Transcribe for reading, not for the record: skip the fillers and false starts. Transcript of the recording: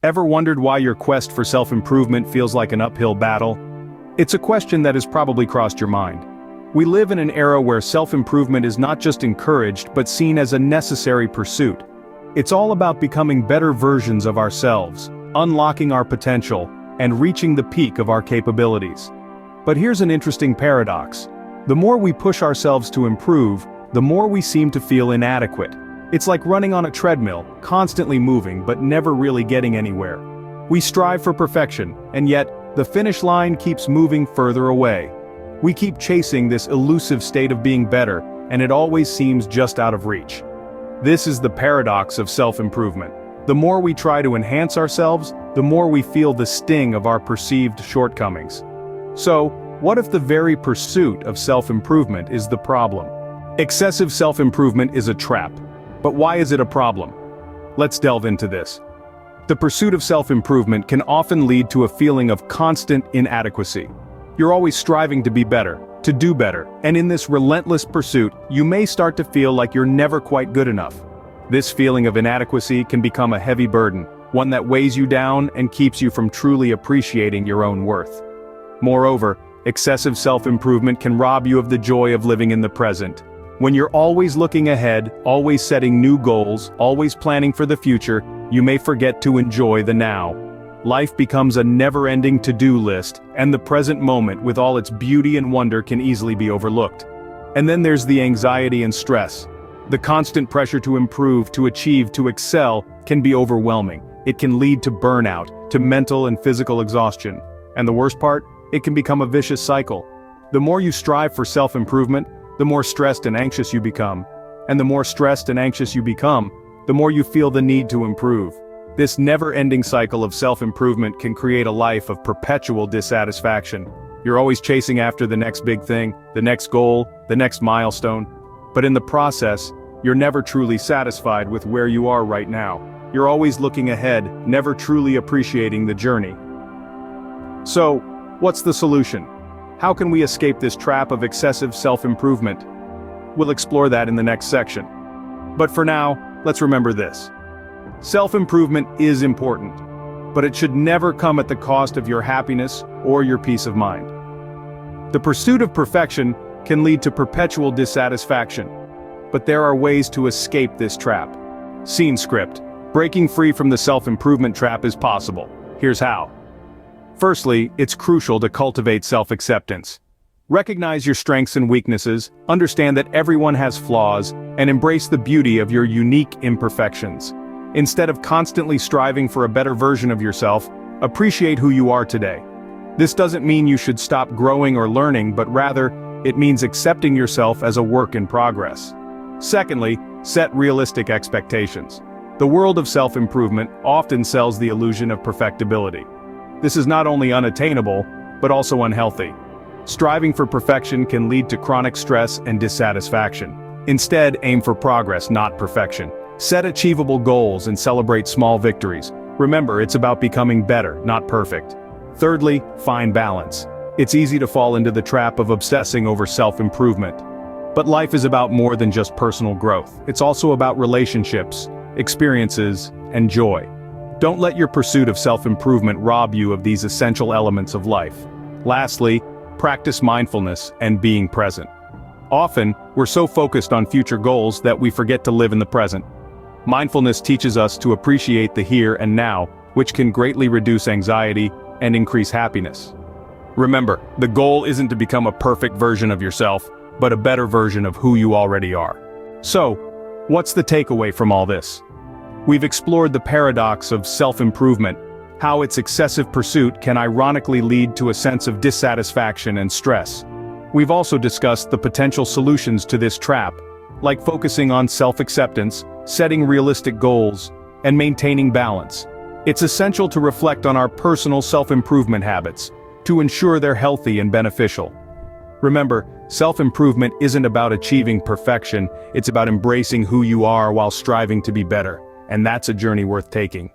Ever wondered why your quest for self-improvement feels like an uphill battle? It's a question that has probably crossed your mind. We live in an era where self-improvement is not just encouraged but seen as a necessary pursuit. It's all about becoming better versions of ourselves, unlocking our potential, and reaching the peak of our capabilities. But here's an interesting paradox. The more we push ourselves to improve, the more we seem to feel inadequate. It's like running on a treadmill, constantly moving but never really getting anywhere. We strive for perfection, and yet, the finish line keeps moving further away. We keep chasing this elusive state of being better, and it always seems just out of reach. This is the paradox of self-improvement. The more we try to enhance ourselves, the more we feel the sting of our perceived shortcomings. So, what if the very pursuit of self-improvement is the problem? Excessive self-improvement is a trap. But why is it a problem? Let's delve into this. The pursuit of self-improvement can often lead to a feeling of constant inadequacy. You're always striving to be better, to do better, and in this relentless pursuit, you may start to feel like you're never quite good enough. This feeling of inadequacy can become a heavy burden, one that weighs you down and keeps you from truly appreciating your own worth. Moreover, excessive self-improvement can rob you of the joy of living in the present. When you're always looking ahead, always setting new goals, always planning for the future, you may forget to enjoy the now. Life becomes a never-ending to-do list, and the present moment with all its beauty and wonder can easily be overlooked. And then there's the anxiety and stress. The constant pressure to improve, to achieve, to excel can be overwhelming. It can lead to burnout, to mental and physical exhaustion. And the worst part? It can become a vicious cycle. The more you strive for self-improvement, the more stressed and anxious you become. And the more stressed and anxious you become, the more you feel the need to improve. This never-ending cycle of self-improvement can create a life of perpetual dissatisfaction. You're always chasing after the next big thing, the next goal, the next milestone. But in the process, you're never truly satisfied with where you are right now. You're always looking ahead, never truly appreciating the journey. So, what's the solution? How can we escape this trap of excessive self-improvement? We'll explore that in the next section. But for now, let's remember this. Self-improvement is important, but it should never come at the cost of your happiness or your peace of mind. The pursuit of perfection can lead to perpetual dissatisfaction, but there are ways to escape this trap. Scene script. Breaking free from the self-improvement trap is possible. Here's how. Firstly, it's crucial to cultivate self-acceptance. Recognize your strengths and weaknesses, understand that everyone has flaws, and embrace the beauty of your unique imperfections. Instead of constantly striving for a better version of yourself, appreciate who you are today. This doesn't mean you should stop growing or learning, but rather, it means accepting yourself as a work in progress. Secondly, set realistic expectations. The world of self-improvement often sells the illusion of perfectibility. This is not only unattainable, but also unhealthy. Striving for perfection can lead to chronic stress and dissatisfaction. Instead, aim for progress, not perfection. Set achievable goals and celebrate small victories. Remember, it's about becoming better, not perfect. Thirdly, find balance. It's easy to fall into the trap of obsessing over self-improvement. But life is about more than just personal growth. It's also about relationships, experiences, and joy. Don't let your pursuit of self-improvement rob you of these essential elements of life. Lastly, practice mindfulness and being present. Often, we're so focused on future goals that we forget to live in the present. Mindfulness teaches us to appreciate the here and now, which can greatly reduce anxiety and increase happiness. Remember, the goal isn't to become a perfect version of yourself, but a better version of who you already are. So, what's the takeaway from all this? We've explored the paradox of self-improvement, how its excessive pursuit can ironically lead to a sense of dissatisfaction and stress. We've also discussed the potential solutions to this trap, like focusing on self-acceptance, setting realistic goals, and maintaining balance. It's essential to reflect on our personal self-improvement habits, to ensure they're healthy and beneficial. Remember, self-improvement isn't about achieving perfection, it's about embracing who you are while striving to be better, and that's a journey worth taking.